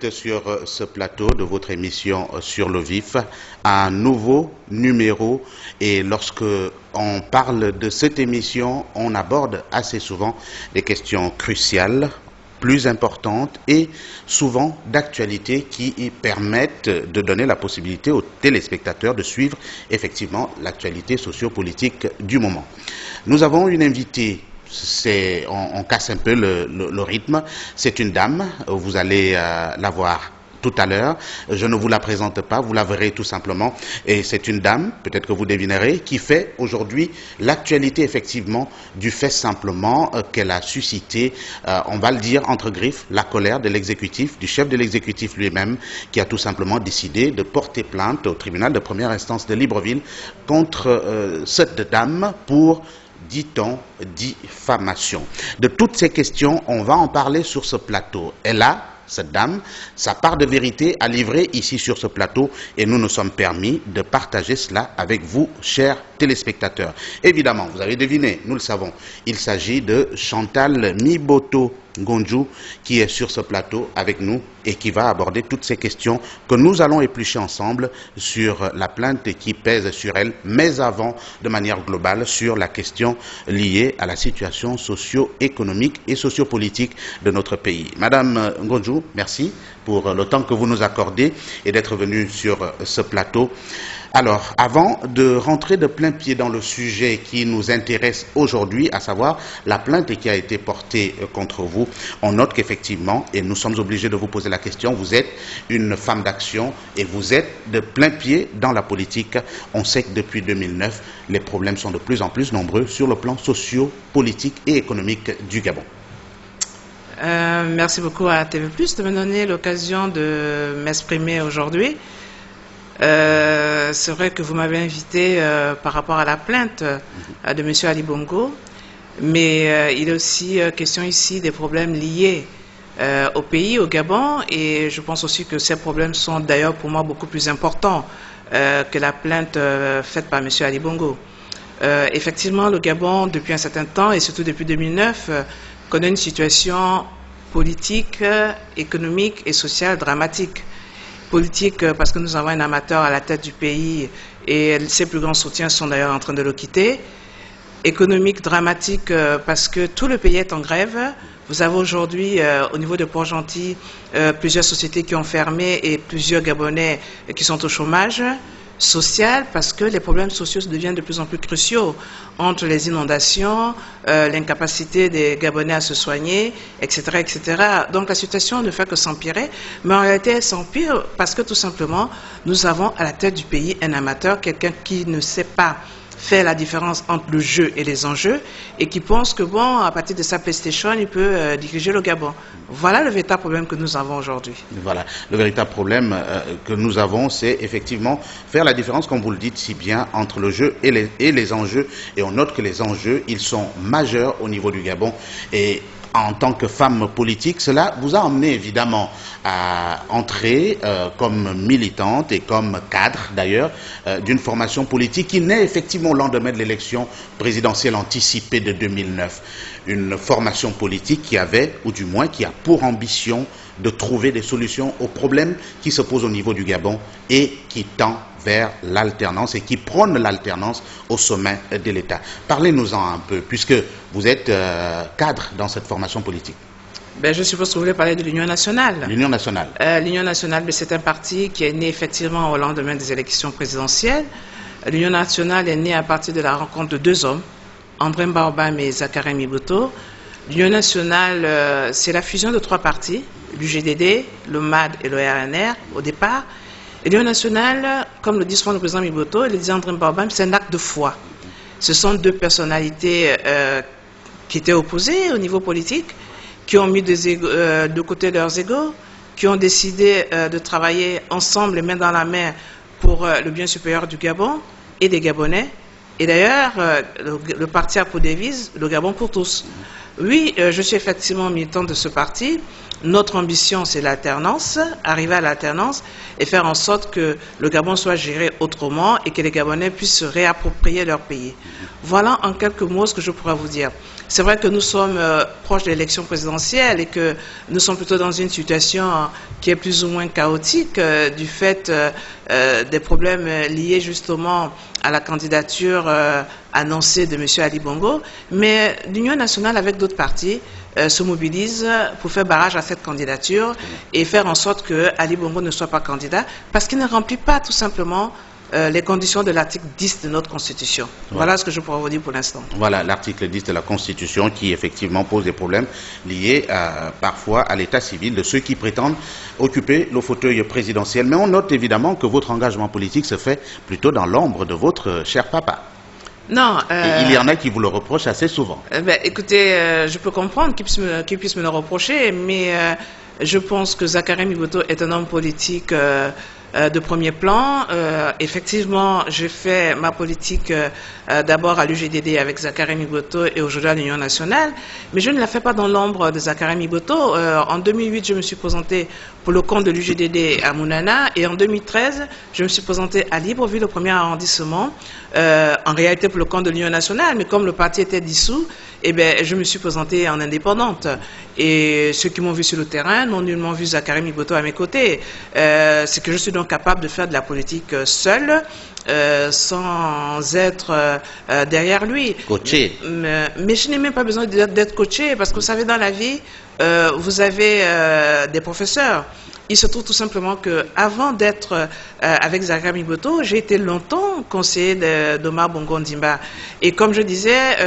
direct sur ce plateau de votre émission Sur le Vif, un nouveau numéro. Et lorsque on parle de cette émission, on aborde assez souvent des questions cruciales, plus importantes et souvent d'actualité qui permettent de donner la possibilité aux téléspectateurs de suivre effectivement l'actualité sociopolitique du moment. Nous avons une invitée. On casse un peu le rythme. C'est une dame, vous allez la voir tout à l'heure. Je ne vous la présente pas, vous la verrez tout simplement. Et c'est une dame, peut-être que vous devinerez, qui fait aujourd'hui l'actualité effectivement du fait simplement qu'elle a suscité, on va le dire entre griffes, la colère de l'exécutif, du chef de l'exécutif lui-même, qui a tout simplement décidé de porter plainte au tribunal de première instance de Libreville contre cette dame pour, dit-on, diffamation. De toutes ces questions, on va en parler sur ce plateau. Elle a, cette dame, sa part de vérité à livrer ici sur ce plateau et nous nous sommes permis de partager cela avec vous, chers téléspectateurs. Évidemment, vous avez deviné, nous le savons, il s'agit de Chantal Miboto Ngonjou qui est sur ce plateau avec nous et qui va aborder toutes ces questions que nous allons éplucher ensemble sur la plainte qui pèse sur elle, mais avant, de manière globale, sur la question liée à la situation socio-économique et sociopolitique de notre pays. Madame Ngonjou, merci pour le temps que vous nous accordez et d'être venue sur ce plateau. Alors, avant de rentrer de plein pied dans le sujet qui nous intéresse aujourd'hui, à savoir la plainte qui a été portée contre vous, on note qu'effectivement, et nous sommes obligés de vous poser la question, vous êtes une femme d'action et vous êtes de plein pied dans la politique. On sait que depuis 2009, les problèmes sont de plus en plus nombreux sur le plan socio-politique et économique du Gabon. Merci beaucoup à TV+, de me donner l'occasion de m'exprimer aujourd'hui. C'est vrai que vous m'avez invité par rapport à la plainte de M. Ali Bongo, mais il est aussi question ici des problèmes liés au pays, au Gabon, et je pense aussi que ces problèmes sont d'ailleurs pour moi beaucoup plus importants que la plainte faite par M. Ali Bongo. Effectivement, le Gabon, depuis un certain temps, et surtout depuis 2009, connaît une situation politique, économique et sociale dramatique. Politique parce que nous avons un amateur à la tête du pays et ses plus grands soutiens sont d'ailleurs en train de le quitter. Économique dramatique parce que tout le pays est en grève. Vous avez aujourd'hui au niveau de Port-Gentil plusieurs sociétés qui ont fermé et plusieurs Gabonais qui sont au chômage. Social parce que les problèmes sociaux deviennent de plus en plus cruciaux entre les inondations, l'incapacité des Gabonais à se soigner, etc., etc. Donc la situation ne fait que s'empirer, mais en réalité elle s'empire parce que tout simplement nous avons à la tête du pays un amateur, quelqu'un qui ne sait pas faire la différence entre le jeu et les enjeux et qui pense que bon, à partir de sa PlayStation, il peut diriger le Gabon. Voilà le véritable problème que nous avons aujourd'hui. Voilà, le véritable problème que nous avons, c'est effectivement faire la différence, comme vous le dites si bien, entre le jeu et les enjeux. Et on note que les enjeux, ils sont majeurs au niveau du Gabon. Et en tant que femme politique, cela vous a emmené évidemment à entrer comme militante et comme cadre d'ailleurs d'une formation politique qui naît effectivement au lendemain de l'élection présidentielle anticipée de 2009. Une formation politique qui avait, ou du moins qui a pour ambition de trouver des solutions aux problèmes qui se posent au niveau du Gabon et qui tend vers l'alternance et qui prône l'alternance au sommet de l'État. Parlez-nous-en un peu, puisque vous êtes cadre dans cette formation politique. Ben, je suppose que vous voulez parler de l'Union nationale. L'Union nationale. L'Union nationale, c'est un parti qui est né effectivement au lendemain des élections présidentielles. L'Union nationale est née à partir de la rencontre de deux hommes, André Mbaobam et Zakaria Miboto. L'Union nationale, c'est la fusion de trois partis, l'UGDD, le MAD et le RNR au départ. L'Union nationale, comme le dit souvent le président Miboto et le dit André Mbaobam, c'est un acte de foi. Ce sont deux personnalités qui étaient opposées au niveau politique, qui ont mis de côté leurs égos, qui ont décidé de travailler ensemble, les mains dans la main, pour le bien supérieur du Gabon et des Gabonais. Et d'ailleurs, le parti a pour devise le Gabon pour tous. Oui, je suis effectivement militant de ce parti. Notre ambition, c'est l'alternance, arriver à l'alternance et faire en sorte que le Gabon soit géré autrement et que les Gabonais puissent se réapproprier leur pays. Voilà en quelques mots ce que je pourrais vous dire. C'est vrai que nous sommes proches de l'élection présidentielle et que nous sommes plutôt dans une situation qui est plus ou moins chaotique du fait des problèmes liés justement à la candidature annoncée de M. Ali Bongo. Mais l'Union nationale avec d'autres partis se mobilise pour faire barrage à cette candidature et faire en sorte que Ali Bongo ne soit pas candidat parce qu'il ne remplit pas tout simplement les conditions de l'article 10 de notre Constitution. Voilà ce que je pourrais vous dire pour l'instant. Voilà l'article 10 de la Constitution qui effectivement pose des problèmes liés parfois à l'état civil de ceux qui prétendent occuper le fauteuil présidentiel. Mais on note évidemment que votre engagement politique se fait plutôt dans l'ombre de votre cher papa. Non. Il y en a qui vous le reprochent assez souvent. Écoutez, je peux comprendre qu'ils puissent me le reprocher, mais je pense que Zakary Miboto est un homme politique de premier plan. Effectivement, j'ai fait ma politique d'abord à l'UGDD avec Zakary Miboto et aujourd'hui à l'Union nationale, mais je ne la fais pas dans l'ombre de Zakary Miboto. En 2008, je me suis présenté pour le compte de l'UGDD à Mounana et en 2013, je me suis présenté à Libreville, au premier arrondissement, en réalité pour le compte de l'Union nationale, mais comme le parti était dissous, je me suis présentée en indépendante. Et ceux qui m'ont vu sur le terrain n'ont nullement vu Zakary Miboto à mes côtés. C'est que je suis donc capable de faire de la politique seule, sans être derrière lui. Coaché. Mais je n'ai même pas besoin d'être coaché, parce que vous savez, dans la vie, vous avez des professeurs. Il se trouve tout simplement qu'avant d'être avec Zakary Miboto, j'ai été longtemps conseiller d'Omar Bongo Ondimba. Et comme je disais,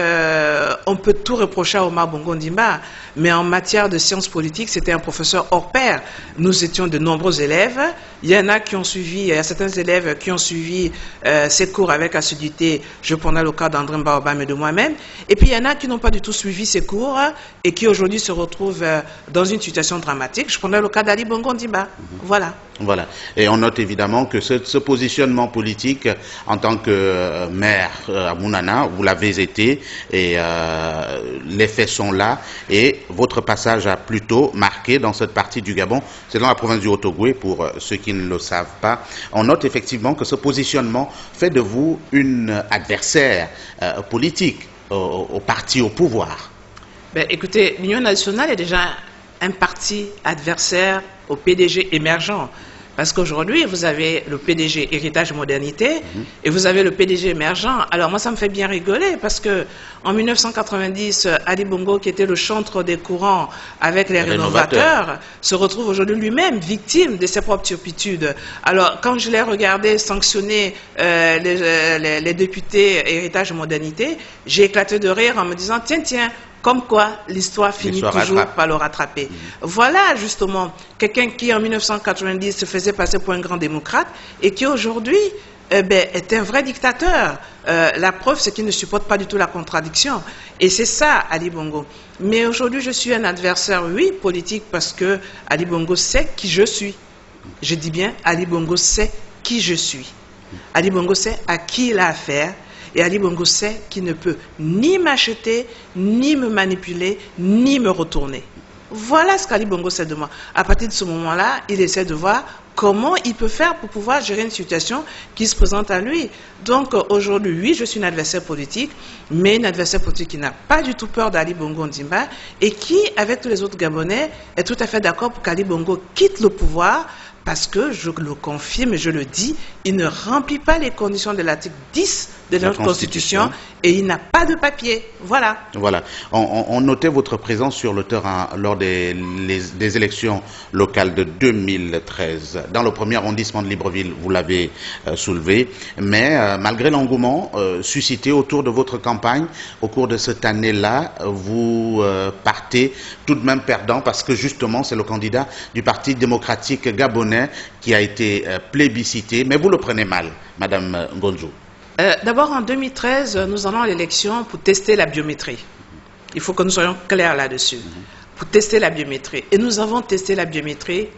on peut tout reprocher à Omar Bongo Ondimba, mais en matière de sciences politiques, c'était un professeur hors pair. Nous étions de nombreux élèves. Il y en a qui ont suivi, il y a certains élèves qui ont suivi ces cours avec assiduité. Je prenais le cas d'André Mbaobam et de moi-même. Et puis il y en a qui n'ont pas du tout suivi ces cours et qui aujourd'hui se retrouvent dans une situation dramatique. Je prenais le cas d'Ali Bongo Ondimba. Voilà. Voilà. Et on note évidemment que ce positionnement politique en tant que maire à Mounana, vous l'avez été et les faits sont là et votre passage a plutôt marqué dans cette partie du Gabon, c'est dans la province du Haut-Ogooué pour ceux qui ne le savent pas. On note effectivement que ce positionnement fait de vous une adversaire politique au parti au pouvoir. Écoutez, l'Union nationale est déjà un parti adversaire au PDG émergent. Parce qu'aujourd'hui, vous avez le PDG Héritage Modernité et vous avez le PDG émergent. Alors moi, ça me fait bien rigoler parce que en 1990, Ali Bongo, qui était le chantre des courants avec les rénovateurs, se retrouve aujourd'hui lui-même victime de ses propres turpitudes. Alors, quand je l'ai regardé sanctionner les députés Héritage Modernité, j'ai éclaté de rire en me disant, tiens, comme quoi l'histoire finit toujours par le rattraper. Voilà justement quelqu'un qui en 1990 se faisait passer pour un grand démocrate et qui aujourd'hui est un vrai dictateur. La preuve, c'est qu'il ne supporte pas du tout la contradiction. Et c'est ça, Ali Bongo. Mais aujourd'hui, je suis un adversaire, oui, politique, parce que Ali Bongo sait qui je suis. Je dis bien, Ali Bongo sait qui je suis. Ali Bongo sait à qui il a affaire. Et Ali Bongo sait qu'il ne peut ni m'acheter, ni me manipuler, ni me retourner. Voilà ce qu'Ali Bongo sait de moi. À partir de ce moment-là, il essaie de voir comment il peut faire pour pouvoir gérer une situation qui se présente à lui. Donc aujourd'hui, oui, je suis une adversaire politique, mais une adversaire politique qui n'a pas du tout peur d'Ali Bongo Ondimba et qui, avec tous les autres Gabonais, est tout à fait d'accord pour qu'Ali Bongo quitte le pouvoir parce que, je le confirme et je le dis, il ne remplit pas les conditions de l'article 10 de notre Constitution et il n'a pas de papier. Voilà. Voilà. On notait votre présence sur le terrain lors des élections locales de 2013. Dans le premier arrondissement de Libreville, vous l'avez soulevé. Mais malgré l'engouement suscité autour de votre campagne, au cours de cette année-là, vous partez tout de même perdant parce que justement, c'est le candidat du Parti démocratique gabonais qui a été plébiscité. Mais vous le prenez mal, Madame Ngonjou. D'abord, en 2013, nous allons à l'élection pour tester la biométrie. Il faut que nous soyons clairs là-dessus. Pour tester la biométrie. Et nous avons testé la biométrie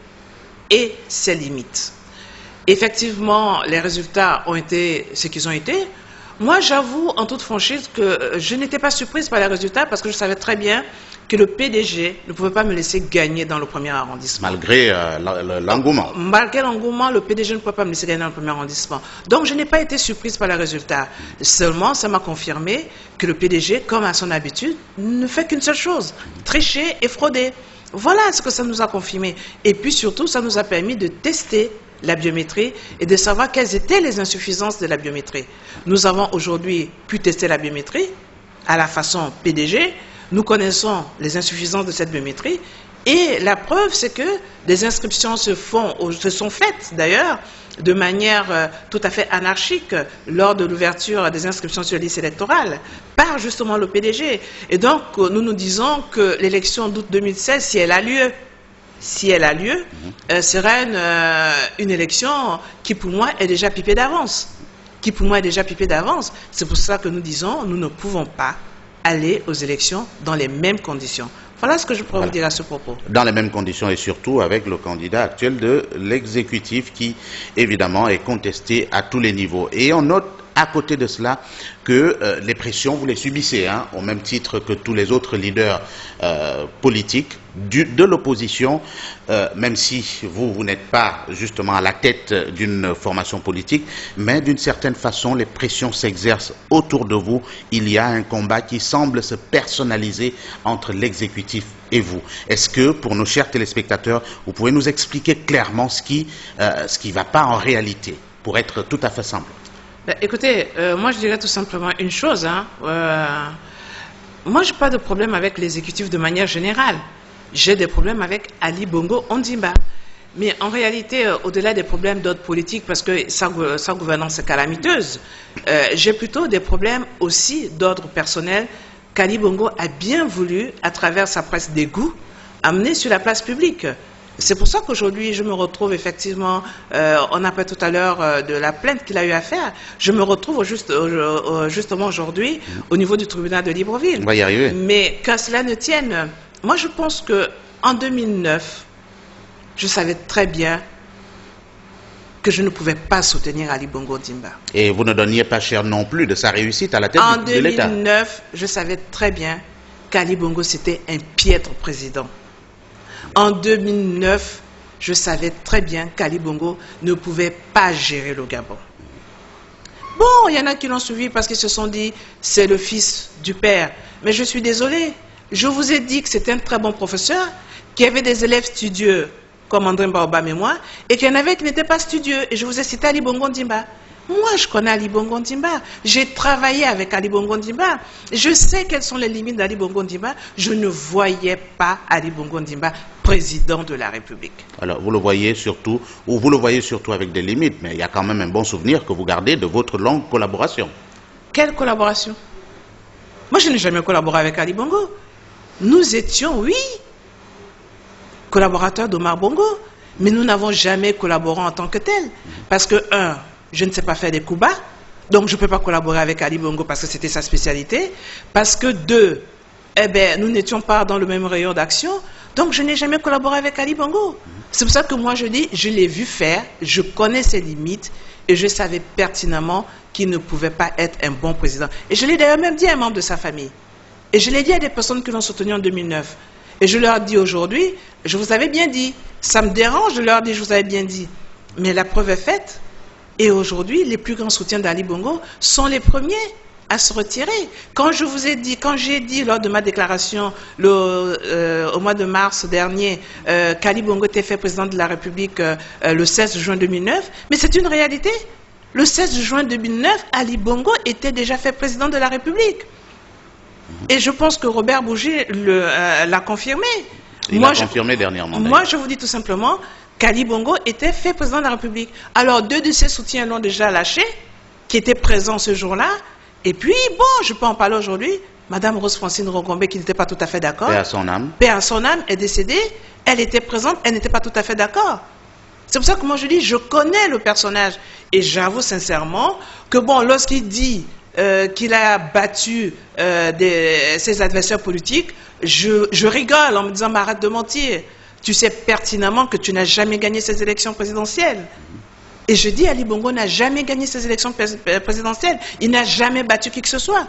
et ses limites. Effectivement, les résultats ont été ce qu'ils ont été. Moi, j'avoue en toute franchise que je n'étais pas surprise par les résultats parce que je savais très bien que le PDG ne pouvait pas me laisser gagner dans le premier arrondissement. Malgré l'engouement. Malgré l'engouement, le PDG ne pouvait pas me laisser gagner dans le premier arrondissement. Donc, je n'ai pas été surprise par les résultats. Seulement, ça m'a confirmé que le PDG, comme à son habitude, ne fait qu'une seule chose, tricher et frauder. Voilà ce que ça nous a confirmé. Et puis surtout, ça nous a permis de tester la biométrie et de savoir quelles étaient les insuffisances de la biométrie. Nous avons aujourd'hui pu tester la biométrie à la façon PDG. Nous connaissons les insuffisances de cette biométrie et la preuve, c'est que des inscriptions se sont faites d'ailleurs de manière tout à fait anarchique lors de l'ouverture des inscriptions sur la liste électorale par justement le PDG. Et donc, nous nous disons que l'élection d'août 2016, si elle a lieu, sera une élection qui pour moi est déjà pipée d'avance. C'est pour ça que nous disons, nous ne pouvons pas aller aux élections dans les mêmes conditions. Voilà ce que je pourrais vous dire à ce propos. Dans les mêmes conditions et surtout avec le candidat actuel de l'exécutif qui, évidemment, est contesté à tous les niveaux. Et on note à côté de cela que les pressions, vous les subissez, hein, au même titre que tous les autres leaders politiques de l'opposition, même si vous n'êtes pas justement à la tête d'une formation politique, mais d'une certaine façon, les pressions s'exercent autour de vous. Il y a un combat qui semble se personnaliser entre l'exécutif et vous. Est-ce que, pour nos chers téléspectateurs, vous pouvez nous expliquer clairement ce qui ne va pas en réalité, pour être tout à fait simple? Écoutez, moi je dirais tout simplement une chose. Hein, moi je n'ai pas de problème avec l'exécutif de manière générale. J'ai des problèmes avec Ali Bongo Ondimba. Mais en réalité, au-delà des problèmes d'ordre politique, parce que sa gouvernance est calamiteuse, j'ai plutôt des problèmes aussi d'ordre personnel qu'Ali Bongo a bien voulu, à travers sa presse d'égout, amener sur la place publique. C'est pour ça qu'aujourd'hui, je me retrouve effectivement, on a parlé tout à l'heure de la plainte qu'il a eu à faire, je me retrouve justement aujourd'hui au niveau du tribunal de Libreville. On va y arriver. Mais qu'à cela ne tienne, moi je pense qu'en 2009, je savais très bien que je ne pouvais pas soutenir Ali Bongo Ondimba. Et vous ne donniez pas cher non plus de sa réussite à la tête de l'État. En 2009, je savais très bien qu'Ali Bongo c'était un piètre président. En 2009, je savais très bien qu'Ali Bongo ne pouvait pas gérer le Gabon. Bon, il y en a qui l'ont suivi parce qu'ils se sont dit, c'est le fils du père. Mais je suis désolée, je vous ai dit que c'était un très bon professeur, qui avait des élèves studieux, comme André Baobam et moi, et qu'il y en avait qui n'étaient pas studieux. Et je vous ai cité Ali Bongo Ondimba. Moi, je connais Ali Bongo Ondimba. J'ai travaillé avec Ali Bongo Ondimba. Je sais quelles sont les limites d'Ali Bongo Ondimba. Je ne voyais pas Ali Bongo Ondimba président de la République. Alors, vous le voyez surtout, ou vous le voyez surtout avec des limites, mais il y a quand même un bon souvenir que vous gardez de votre longue collaboration. Quelle collaboration? Moi, je n'ai jamais collaboré avec Ali Bongo. Nous étions, oui, collaborateurs d'Omar Bongo, mais nous n'avons jamais collaboré en tant que tel. Parce que, je ne sais pas faire des coups bas, donc je ne peux pas collaborer avec Ali Bongo parce que c'était sa spécialité. Parce que deux, nous n'étions pas dans le même rayon d'action, donc je n'ai jamais collaboré avec Ali Bongo. C'est pour ça que moi je dis, je l'ai vu faire, je connais ses limites et je savais pertinemment qu'il ne pouvait pas être un bon président. Et je l'ai d'ailleurs même dit à un membre de sa famille. Et je l'ai dit à des personnes qui l'ont soutenu en 2009. Et je leur dis aujourd'hui, je vous avais bien dit, ça me dérange de leur dire je vous avais bien dit. Mais la preuve est faite. Et aujourd'hui, les plus grands soutiens d'Ali Bongo sont les premiers à se retirer. Quand je vous ai dit, quand j'ai dit lors de ma déclaration au mois de mars dernier qu'Ali Bongo était fait président de la République le 16 juin 2009, mais c'est une réalité. Le 16 juin 2009, Ali Bongo était déjà fait président de la République. Et je pense que Robert Bougie l'a confirmé. Il l'a confirmé dernièrement. Moi, je vous dis tout simplement qu'Ali Bongo était fait président de la République. Alors, deux de ses soutiens l'ont déjà lâché, qui étaient présents ce jour-là. Et puis, bon, je peux en parler aujourd'hui. Madame Rose-Francine Rogombe, qui n'était pas tout à fait d'accord. Paix à son âme. Paix à son âme, est décédée. Elle était présente, elle n'était pas tout à fait d'accord. C'est pour ça que moi je dis, je connais le personnage. Et j'avoue sincèrement que, bon, lorsqu'il dit qu'il a battu ses adversaires politiques, je rigole en me disant, mais arrête de mentir. Tu sais pertinemment que tu n'as jamais gagné ces élections présidentielles. Et je dis, Ali Bongo n'a jamais gagné ces élections présidentielles. Il n'a jamais battu qui que ce soit.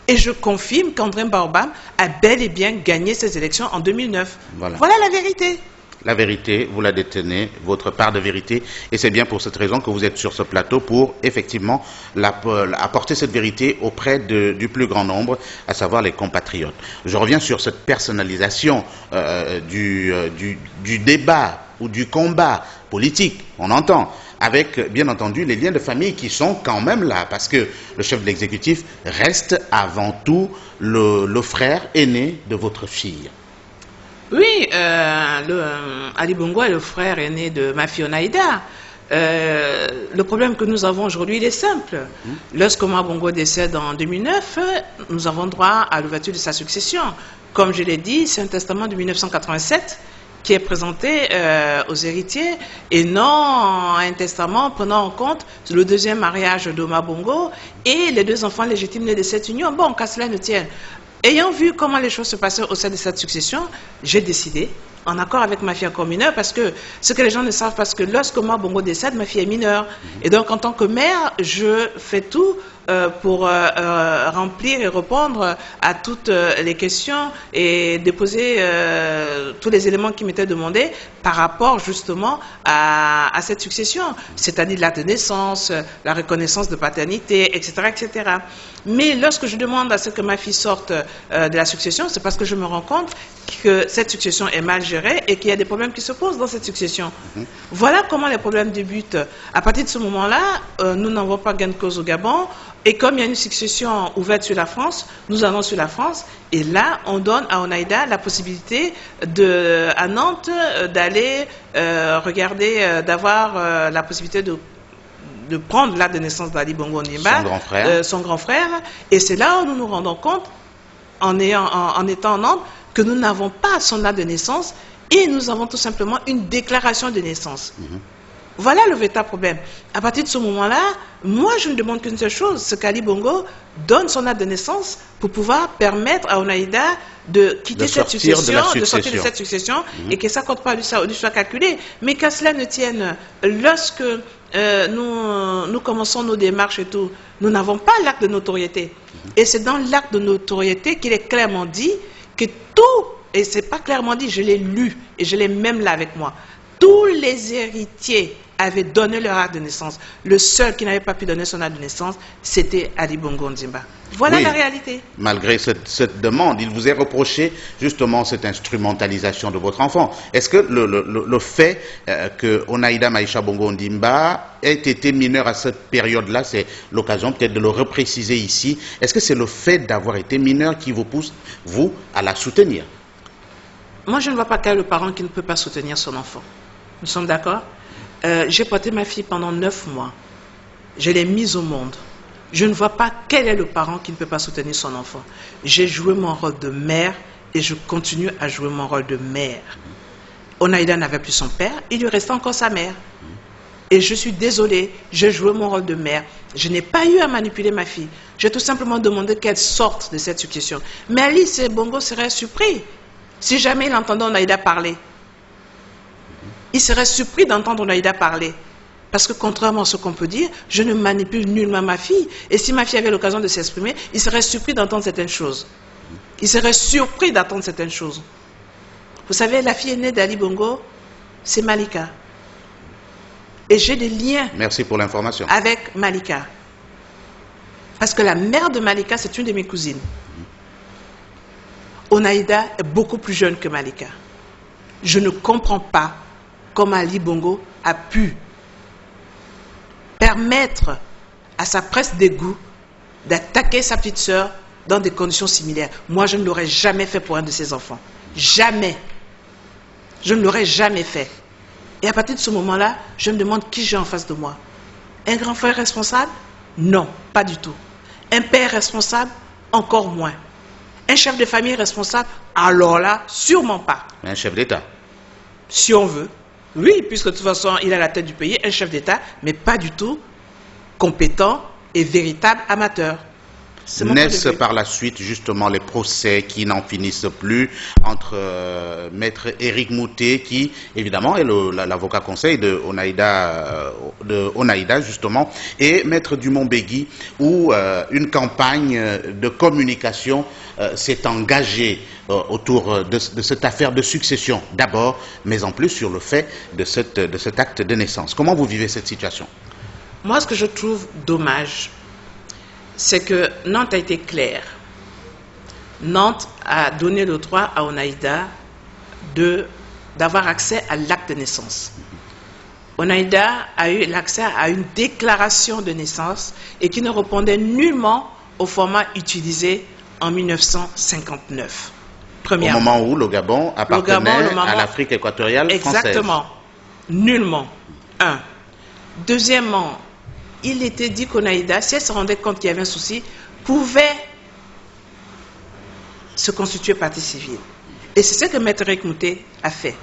Et je confirme qu'André Baobam a bel et bien gagné ces élections en 2009. Voilà la vérité. La vérité, vous la détenez, votre part de vérité, et c'est bien pour cette raison que vous êtes sur ce plateau pour effectivement apporter cette vérité auprès du plus grand nombre, à savoir les compatriotes. Je reviens sur cette personnalisation du débat ou du combat politique, on entend, avec bien entendu les liens de famille qui sont quand même là, parce que le chef de l'exécutif reste avant tout le frère aîné de votre fille. Oui, Ali Bongo est le frère aîné de ma fille Onaïda. Le problème que nous avons aujourd'hui, il est simple. Lorsque Omar Bongo décède en 2009, nous avons droit à l'ouverture de sa succession. Comme je l'ai dit, c'est un testament de 1987 qui est présenté aux héritiers et non un testament prenant en compte le deuxième mariage d'Omar Bongo et les deux enfants légitimes nés de cette union. Bon, qu'à cela ne tienne. Ayant vu comment les choses se passaient au sein de cette succession, j'ai décidé, en accord avec ma fille encore mineure, parce que ce que les gens ne savent pas, parce que lorsque Omar Bongo décède, ma fille est mineure. Et donc, en tant que mère, je fais tout pour remplir et répondre à toutes les questions et déposer tous les éléments qui m'étaient demandés par rapport justement à cette succession, c'est-à-dire la naissance, la reconnaissance de paternité, etc., etc. Mais lorsque je demande à ce que ma fille sorte de la succession, c'est parce que je me rends compte que cette succession est mal gérée et qu'il y a des problèmes qui se posent dans cette succession. Voilà comment les problèmes débutent. À partir de ce moment-là, nous n'avons pas gain de cause au Gabon. Et comme il y a une succession ouverte sur la France, nous allons sur la France. Et là, on donne à Onaïda la possibilité à Nantes d'aller regarder, d'avoir la possibilité de prendre l'acte de naissance d'Ali Bongo Ondimba, son grand frère. Et c'est là où nous nous rendons compte, en étant en Nantes, que nous n'avons pas son acte de naissance et nous avons tout simplement une déclaration de naissance. Voilà le véritable problème. À partir de ce moment-là, moi je ne demande qu'une seule chose, c'est qu'Ali Bongo donne son acte de naissance pour pouvoir permettre à Onaïda de quitter cette succession, de sortir de cette succession, et que ça ne compte pas lui soit calculé. Mais qu'à cela ne tienne, lorsque nous commençons nos démarches et tout, nous n'avons pas l'acte de notoriété. Et c'est dans l'acte de notoriété qu'il est clairement dit que tout, et ce n'est pas clairement dit, je l'ai lu, et je l'ai même là avec moi, tous les héritiers avaient donné leur acte de naissance. Le seul qui n'avait pas pu donner son acte de naissance, c'était Ali Bongo Ondimba. Voilà la réalité. Malgré cette demande, il vous est reproché justement cette instrumentalisation de votre enfant. Est-ce que le fait que Onaïda Maïcha Bongo Ondimba ait été mineure à cette période-là, c'est l'occasion peut-être de le repréciser ici, est-ce que c'est le fait d'avoir été mineure qui vous pousse, vous, à la soutenir? Moi, je ne vois pas quel est le parent qui ne peut pas soutenir son enfant. Nous sommes d'accord? J'ai porté ma fille pendant 9 mois. Je l'ai mise au monde. Je ne vois pas quel est le parent qui ne peut pas soutenir son enfant. J'ai joué mon rôle de mère et je continue à jouer mon rôle de mère. Onaïda n'avait plus son père, il lui restait encore sa mère. Et je suis désolée, j'ai joué mon rôle de mère. Je n'ai pas eu à manipuler ma fille. J'ai tout simplement demandé qu'elle sorte de cette succession. Mais Alice Bongo serait surpris si jamais il entendait Onaïda parler. Il serait surpris d'entendre Onaïda parler. Parce que contrairement à ce qu'on peut dire, je ne manipule nullement ma fille. Et si ma fille avait l'occasion de s'exprimer, il serait surpris d'entendre certaines choses. Il serait surpris d'entendre certaines choses. Vous savez, la fille aînée d'Ali Bongo, c'est Malika. Et j'ai des liens. Merci pour l'information. Avec Malika. Parce que la mère de Malika, c'est une de mes cousines. Onaïda est beaucoup plus jeune que Malika. Je ne comprends pas comment Ali Bongo a pu permettre à sa presse d'égout d'attaquer sa petite sœur dans des conditions similaires. Moi, je ne l'aurais jamais fait pour un de ses enfants. Jamais. Je ne l'aurais jamais fait. Et à partir de ce moment-là, je me demande qui j'ai en face de moi. Un grand frère responsable? Non, pas du tout. Un père responsable? Encore moins. Un chef de famille responsable? Alors là, sûrement pas. Un chef d'État? Si on veut. Oui, puisque de toute façon, il a la tête du pays, un chef d'État, mais pas du tout compétent et véritable amateur. Naissent par la suite justement les procès qui n'en finissent plus entre maître Éric Moutet, qui évidemment est l'avocat conseil de Onaïda justement, et maître Dumont-Begui, où une campagne de communication s'est engagée autour de cette affaire de succession d'abord, mais en plus sur le fait de cet acte de naissance. Comment vous vivez cette situation? Moi, ce que je trouve dommage, c'est que Nantes a été claire. Nantes a donné le droit à Onaïda d'avoir accès à l'acte de naissance. Onaïda a eu l'accès à une déclaration de naissance et qui ne répondait nullement au format utilisé en 1959. Premièrement. Au moment où le Gabon appartenait à l'Afrique équatoriale française. Exactement. Nullement. Un. Deuxièmement, il était dit qu'Onaïda, si elle se rendait compte qu'il y avait un souci, pouvait se constituer partie civile. Et c'est ce que Maître Éric Moutet a fait.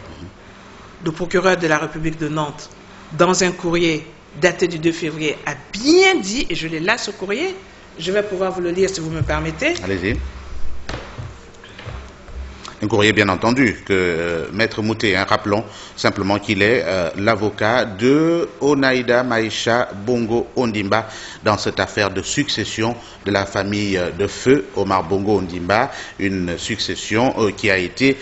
Le procureur de la République de Nantes, dans un courrier daté du 2 février, a bien dit, et je l'ai là ce courrier, je vais pouvoir vous le lire si vous me permettez. Allez-y. Un courrier bien entendu que Maître Moutet, rappelons simplement qu'il est l'avocat de Onaïda Maïcha Bongo Ondimba dans cette affaire de succession de la famille de feu Omar Bongo Ondimba, une succession qui a été,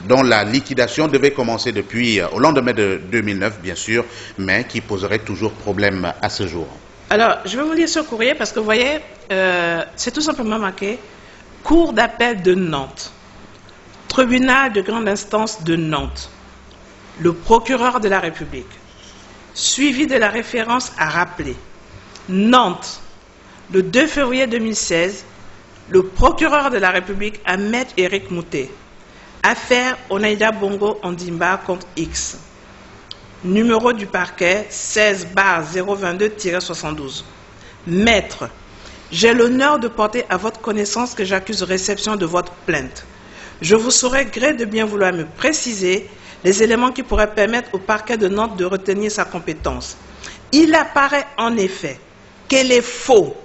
dont la liquidation devait commencer depuis au lendemain de 2009 bien sûr, mais qui poserait toujours problème à ce jour. Alors, je vais vous lire ce courrier parce que vous voyez, c'est tout simplement marqué « Cour d'appel de Nantes ». Tribunal de grande instance de Nantes, le procureur de la République, suivi de la référence à rappeler. Nantes, le 2 février 2016, le procureur de la République à Maître Éric Moutet. Affaire Onaïda Bongo Ondimba contre X. Numéro du parquet 16/022-72. Maître, j'ai l'honneur de porter à votre connaissance que j'accuse réception de votre plainte. Je vous saurais gré de bien vouloir me préciser les éléments qui pourraient permettre au parquet de Nantes de retenir sa compétence. Il apparaît en effet que les faux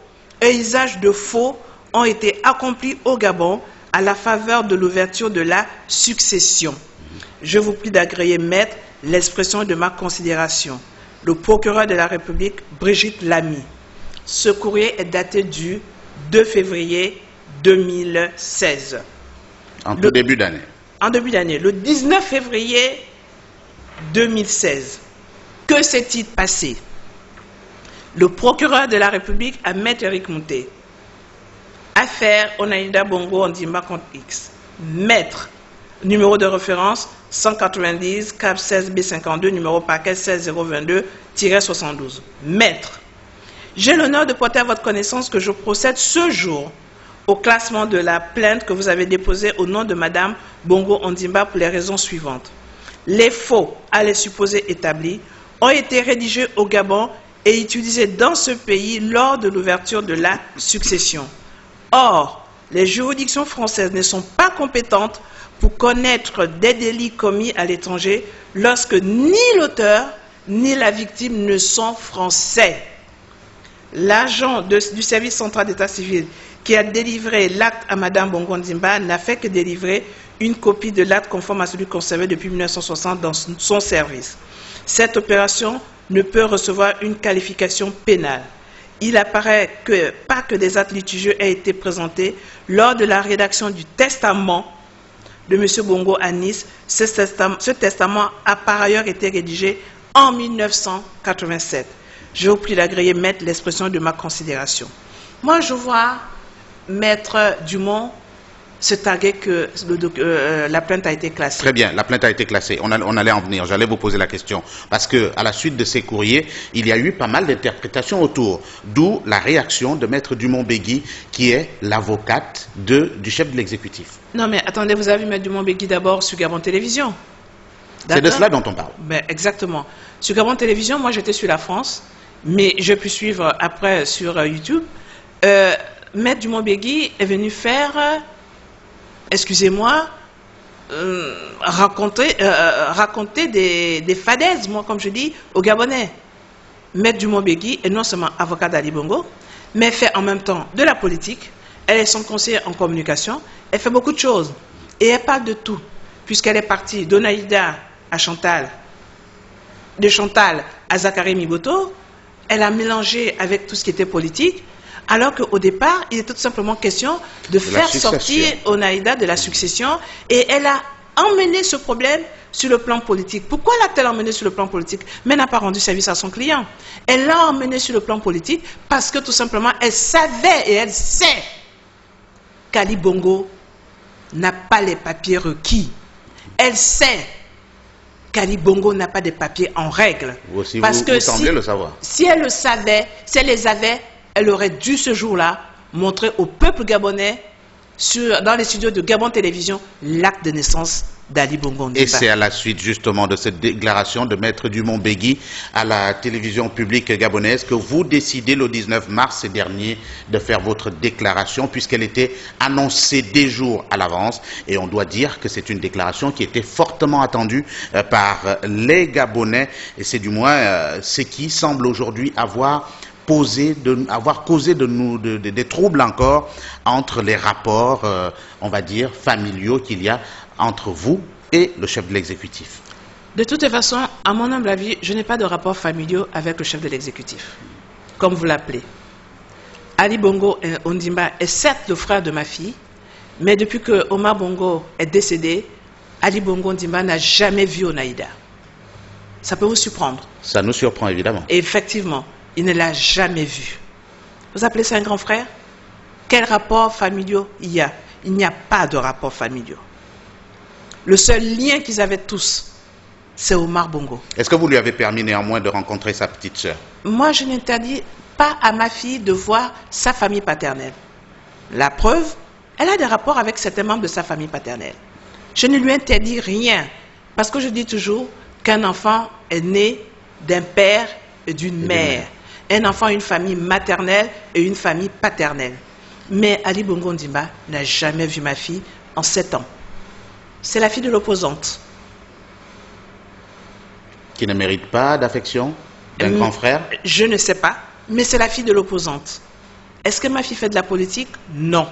et usages de faux ont été accomplis au Gabon à la faveur de l'ouverture de la succession. Je vous prie d'agréer, maître, l'expression de ma considération. Le procureur de la République, Brigitte Lamy. Ce courrier est daté du 2 février 2016. En tout début d'année. En début d'année. Le 19 février 2016. Que s'est-il passé? Le procureur de la République à Maître Éric Moutet. Affaire Onaïda Bongo Ondimba contre X. Maître. Numéro de référence 190 CAP 16B52, numéro paquet 16022-72. Maître. J'ai l'honneur de porter à votre connaissance que je procède ce jour au classement de la plainte que vous avez déposée au nom de Madame Bongo Ondimba pour les raisons suivantes. Les faux, à les supposer établis, ont été rédigés au Gabon et utilisés dans ce pays lors de l'ouverture de la succession. Or, les juridictions françaises ne sont pas compétentes pour connaître des délits commis à l'étranger lorsque ni l'auteur ni la victime ne sont français. L'agent du service central d'état civil qui a délivré l'acte à Mme Bongo Ondimba n'a fait que délivrer une copie de l'acte conforme à celui conservé depuis 1960 dans son service. Cette opération ne peut recevoir une qualification pénale. Il apparaît que pas que des actes litigieux aient été présentés lors de la rédaction du testament de M. Bongo à Nice. Ce testament a par ailleurs été rédigé en 1987. Je vous prie d'agréer, maître, l'expression de ma considération. Moi, je vois Maître Dumont se taguer que la plainte a été classée. Très bien, la plainte a été classée. On allait en venir, j'allais vous poser la question. Parce qu'à la suite de ces courriers, il y a eu pas mal d'interprétations autour. D'où la réaction de Maître Dumont-Begui, qui est l'avocate du chef de l'exécutif. Non mais attendez, vous avez vu Maître Dumont-Begui d'abord sur Gabon Télévision. C'est de cela dont on parle. Ben, exactement. Sur Gabon Télévision, moi j'étais sur la France, mais j'ai pu suivre après sur YouTube. Maître Dumont-Begui est venu faire, excusez-moi, raconter des fadaises, moi comme je dis, aux Gabonais. Maître Dumont-Begui est non seulement avocat d'Ali Bongo, mais elle fait en même temps de la politique, elle est son conseiller en communication, elle fait beaucoup de choses. Et elle parle de tout, puisqu'elle est partie d'Onaïda à Chantal, de Chantal à Zachary Miboto, elle a mélangé avec tout ce qui était politique, alors qu'au départ, il était tout simplement question de faire sortir Onaïda de la succession, et elle a emmené ce problème sur le plan politique. Pourquoi l'a-t-elle emmené sur le plan politique, mais n'a pas rendu service à son client? Elle l'a emmené sur le plan politique parce que tout simplement, elle savait et elle sait qu'Ali Bongo n'a pas les papiers requis. Elle sait qu'Ali Bongo n'a pas de papiers en règle. Aussi, parce que vous semblez le savoir. Si elle le savait, si elle les avait, elle aurait dû ce jour-là montrer au peuple gabonais, dans les studios de Gabon Télévision, l'acte de naissance d'Ali Bongo Ondimba. Et c'est à la suite justement de cette déclaration de Maître Dumont-Begui à la télévision publique gabonaise que vous décidez le 19 mars dernier de faire votre déclaration, puisqu'elle était annoncée des jours à l'avance. Et on doit dire que c'est une déclaration qui était fortement attendue par les Gabonais. Et c'est du moins ce qui semble aujourd'hui avoir causé des troubles encore entre les rapports, on va dire, familiaux qu'il y a entre vous et le chef de l'exécutif. De toute façon, à mon humble avis, je n'ai pas de rapport familial avec le chef de l'exécutif, comme vous l'appelez. Ali Bongo Ondimba est certes le frère de ma fille, mais depuis que Omar Bongo est décédé, Ali Bongo Ondimba n'a jamais vu Onaïda. Ça peut vous surprendre. Ça nous surprend évidemment. Et effectivement, il ne l'a jamais vu. Vous appelez ça un grand frère? Quel rapport familial il y a? Il n'y a pas de rapport familial. Le seul lien qu'ils avaient tous, c'est Omar Bongo. Est-ce que vous lui avez permis néanmoins de rencontrer sa petite sœur? Moi, je n'interdis pas à ma fille de voir sa famille paternelle. La preuve, elle a des rapports avec certains membres de sa famille paternelle. Je ne lui interdis rien, parce que je dis toujours qu'un enfant est né d'un père et d'une mère. Un enfant a une famille maternelle et une famille paternelle. Mais Ali Bongo Ondimba n'a jamais vu ma fille en 7 ans. C'est la fille de l'opposante. Qui ne mérite pas d'affection d'un grand frère? Je ne sais pas, mais c'est la fille de l'opposante. Est-ce que ma fille fait de la politique? Non.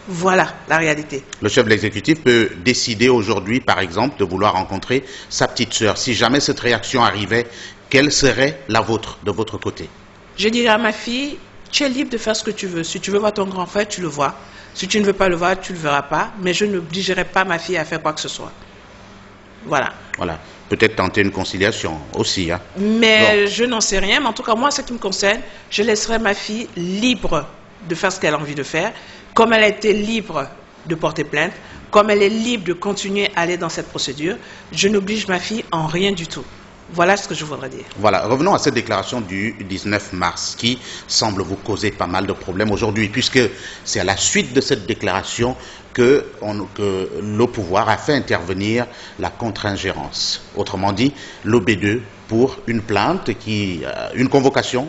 Voilà la réalité. Le chef de l'exécutif peut décider aujourd'hui, par exemple, de vouloir rencontrer sa petite sœur. Si jamais cette réaction arrivait, quelle serait la vôtre, de votre côté? Je dirais à ma fille, tu es libre de faire ce que tu veux. Si tu veux voir ton grand frère, tu le vois. Si tu ne veux pas le voir, tu ne le verras pas. Mais je n'obligerai pas ma fille à faire quoi que ce soit. Voilà. Voilà. Peut-être tenter une conciliation aussi. Hein. Mais je n'en sais rien. Mais en tout cas, moi, ce qui me concerne, je laisserai ma fille libre de faire ce qu'elle a envie de faire. Comme elle a été libre de porter plainte, comme elle est libre de continuer à aller dans cette procédure, je n'oblige ma fille en rien du tout. Voilà ce que je voudrais dire. Voilà, revenons à cette déclaration du 19 mars qui semble vous causer pas mal de problèmes aujourd'hui, puisque c'est à la suite de cette déclaration que le pouvoir a fait intervenir la contre-ingérence. Autrement dit, l'OB2 pour une plainte, une convocation,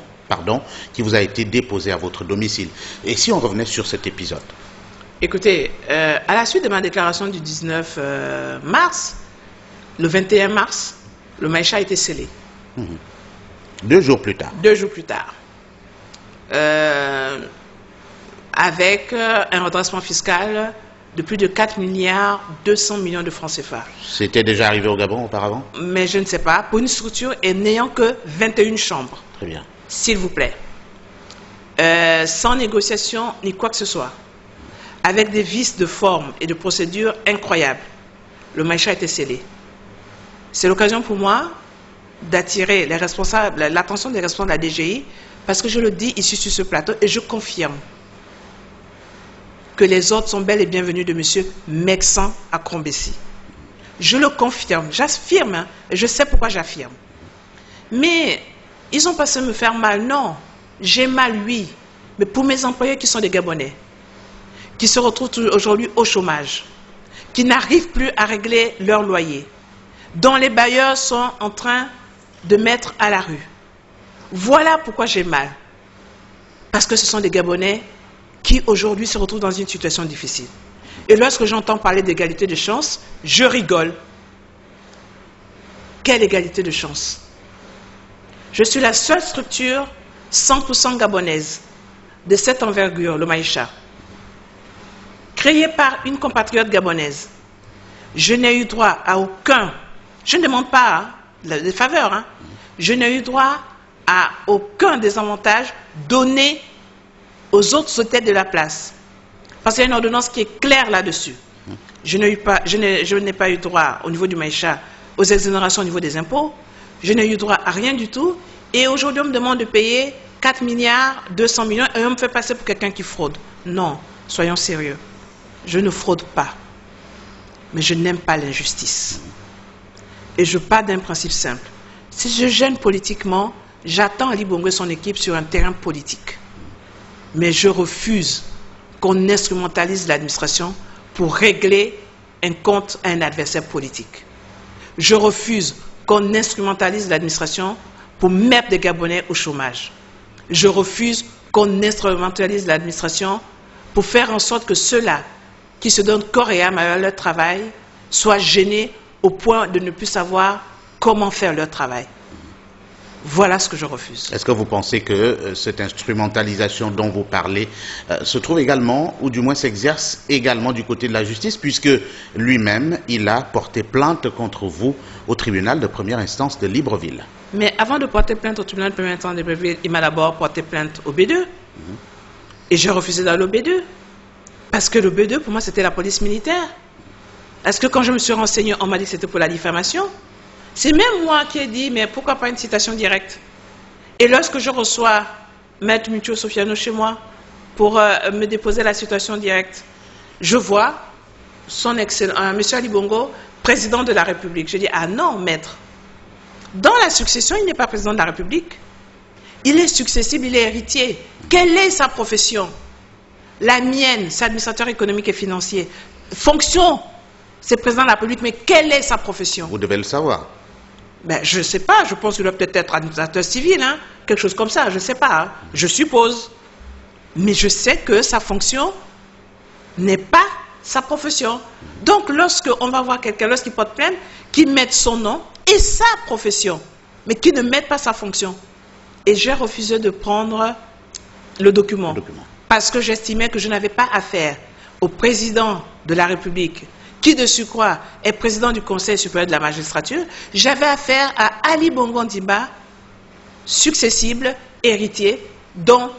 qui vous a été déposée à votre domicile. Et si on revenait sur cet épisode? Écoutez, à la suite de ma déclaration du 19 mars, le 21 mars, le Maïcha a été scellé. 2 jours plus tard. 2 jours plus tard. Avec un redressement fiscal de plus de 4 milliards 200 millions de francs CFA. C'était déjà arrivé au Gabon auparavant? Mais je ne sais pas, pour une structure n'ayant que 21 chambres. Très bien. S'il vous plaît. Sans négociation ni quoi que ce soit. Avec des vices de forme et de procédure incroyables. Le Maïcha a été scellé. C'est l'occasion pour moi d'attirer l'attention des responsables de la DGI, parce que je le dis ici sur ce plateau et je confirme que les ordres sont bel et bienvenus de M. Mexan à Crombessi. Je le confirme, j'affirme, hein, et je sais pourquoi j'affirme. Mais ils ont passé me faire mal, non. J'ai mal, oui. Mais pour mes employés qui sont des Gabonais, qui se retrouvent aujourd'hui au chômage, qui n'arrivent plus à régler leur loyer, dont les bailleurs sont en train de mettre à la rue. Voilà pourquoi j'ai mal. Parce que ce sont des Gabonais qui aujourd'hui se retrouvent dans une situation difficile. Et lorsque j'entends parler d'égalité de chance, je rigole. Quelle égalité de chance? Je suis la seule structure 100% gabonaise de cette envergure, le Maïcha, créée par une compatriote gabonaise. Je n'ai eu droit à aucun, je ne demande pas des faveurs, hein. Je n'ai eu droit à aucun des avantages donnés aux autres têtes de la place. Parce qu'il y a une ordonnance qui est claire là-dessus. Je n'ai pas eu droit au niveau du Maïcha aux exonérations au niveau des impôts. Je n'ai eu droit à rien du tout. Et aujourd'hui, on me demande de payer 4 milliards 200 millions et on me fait passer pour quelqu'un qui fraude. Non, soyons sérieux. Je ne fraude pas. Mais je n'aime pas l'injustice. Et je pars d'un principe simple. Si je gêne politiquement, j'attends Ali Bongo et son équipe sur un terrain politique. Mais je refuse qu'on instrumentalise l'administration pour régler un compte à un adversaire politique. Je refuse qu'on instrumentalise l'administration pour mettre des Gabonais au chômage. Je refuse qu'on instrumentalise l'administration pour faire en sorte que ceux-là qui se donnent corps et âme à leur travail soient gênés au point de ne plus savoir comment faire leur travail. Voilà ce que je refuse. Est-ce que vous pensez que cette instrumentalisation dont vous parlez se trouve également, ou du moins s'exerce également du côté de la justice, puisque lui-même, il a porté plainte contre vous au tribunal de première instance de Libreville? Mais avant de porter plainte au tribunal de première instance de Libreville, il m'a d'abord porté plainte au B2. Et j'ai refusé d'aller au B2. Parce que le B2, pour moi, c'était la police militaire. Est-ce que quand je me suis renseigné, on m'a dit que c'était pour la diffamation? C'est même moi qui ai dit, mais pourquoi pas une citation directe? Et lorsque je reçois Maître Mutuo Sofiano chez moi pour me déposer la citation directe, je vois son excellent, M. Ali Bongo, président de la République. Je dis, ah non, maître. Dans la succession, il n'est pas président de la République. Il est successible, il est héritier. Quelle est sa profession? La mienne, c'est administrateur économique et financier. Fonction, c'est président de la République, mais quelle est sa profession? Vous devez le savoir. Ben, je ne sais pas, je pense qu'il doit peut-être être administrateur civil, hein, quelque chose comme ça, je ne sais pas, hein, je suppose. Mais je sais que sa fonction n'est pas sa profession. Donc, lorsqu'on va voir quelqu'un, lorsqu'il porte plainte, qu'il mette son nom et sa profession, mais qu'il ne mette pas sa fonction. Et j'ai refusé de prendre le document. Parce que j'estimais que je n'avais pas affaire au président de la République, qui de surcroît est président du Conseil supérieur de la magistrature. J'avais affaire à Ali Bongo Ndimba, successible, héritier, dont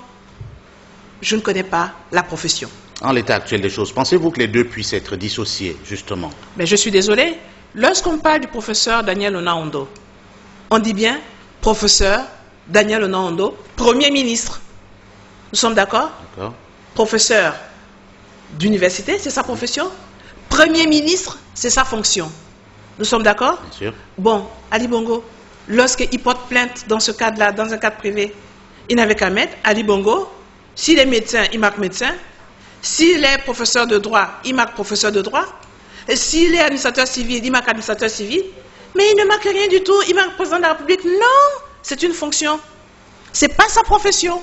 je ne connais pas la profession. En l'état actuel des choses, pensez-vous que les deux puissent être dissociés, justement? Mais je suis désolée. Lorsqu'on parle du professeur Daniel Onaondo, on dit bien professeur Daniel Onaondo, Premier ministre. Nous sommes d'accord? D'accord. Professeur d'université, c'est sa profession. Premier ministre, c'est sa fonction. Nous sommes d'accord? Bien sûr. Bon, Ali Bongo, lorsqu'il porte plainte dans ce cadre-là, dans un cadre privé, il n'avait qu'à mettre Ali Bongo. S'il est médecin, il marque médecin. S'il est professeur de droit, il marque professeur de droit. Et s'il est administrateur civil, il marque administrateur civil. Mais il ne marque rien du tout, il marque président de la République. Non, c'est une fonction. Ce n'est pas sa profession.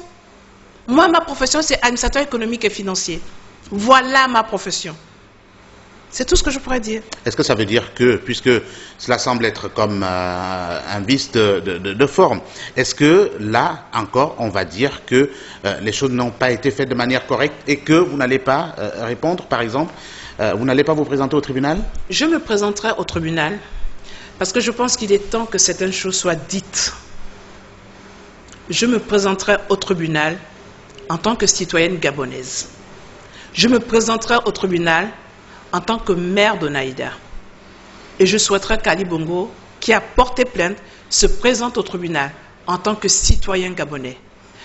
Moi, ma profession, c'est administrateur économique et financier. Voilà ma profession. C'est tout ce que je pourrais dire. Est-ce que ça veut dire que, puisque cela semble être comme un vice de forme, est-ce que là encore, on va dire que les choses n'ont pas été faites de manière correcte et que vous n'allez pas répondre, par exemple, vous n'allez pas vous présenter au tribunal? Je me présenterai au tribunal parce que je pense qu'il est temps que certaines choses soient dites. Je me présenterai au tribunal en tant que citoyenne gabonaise. Je me présenterai au tribunal en tant que maire d'Onaïda. Et je souhaiterais qu'Ali Bongo, qui a porté plainte, se présente au tribunal en tant que citoyen gabonais,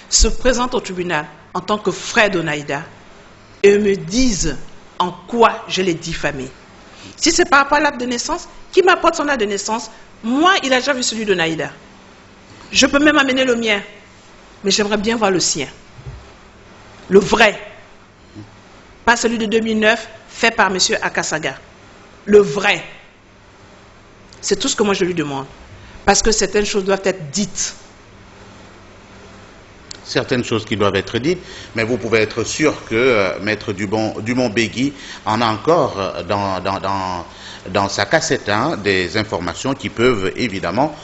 se présente au tribunal en tant que frère d'Onaïda et me dise en quoi je l'ai diffamé. Si c'est par rapport à l'acte de naissance, qui m'apporte son acte de naissance? Moi, il a déjà vu celui d'Onaïda. Je peux même amener le mien, mais j'aimerais bien voir le sien. Le vrai. Pas celui de 2009, fait par M. Akasaga. Le vrai. C'est tout ce que moi je lui demande. Parce que certaines choses doivent être dites. Certaines choses qui doivent être dites, mais vous pouvez être sûr que Maître Dumont-Begui en a encore dans dans sa cassette des informations qui peuvent évidemment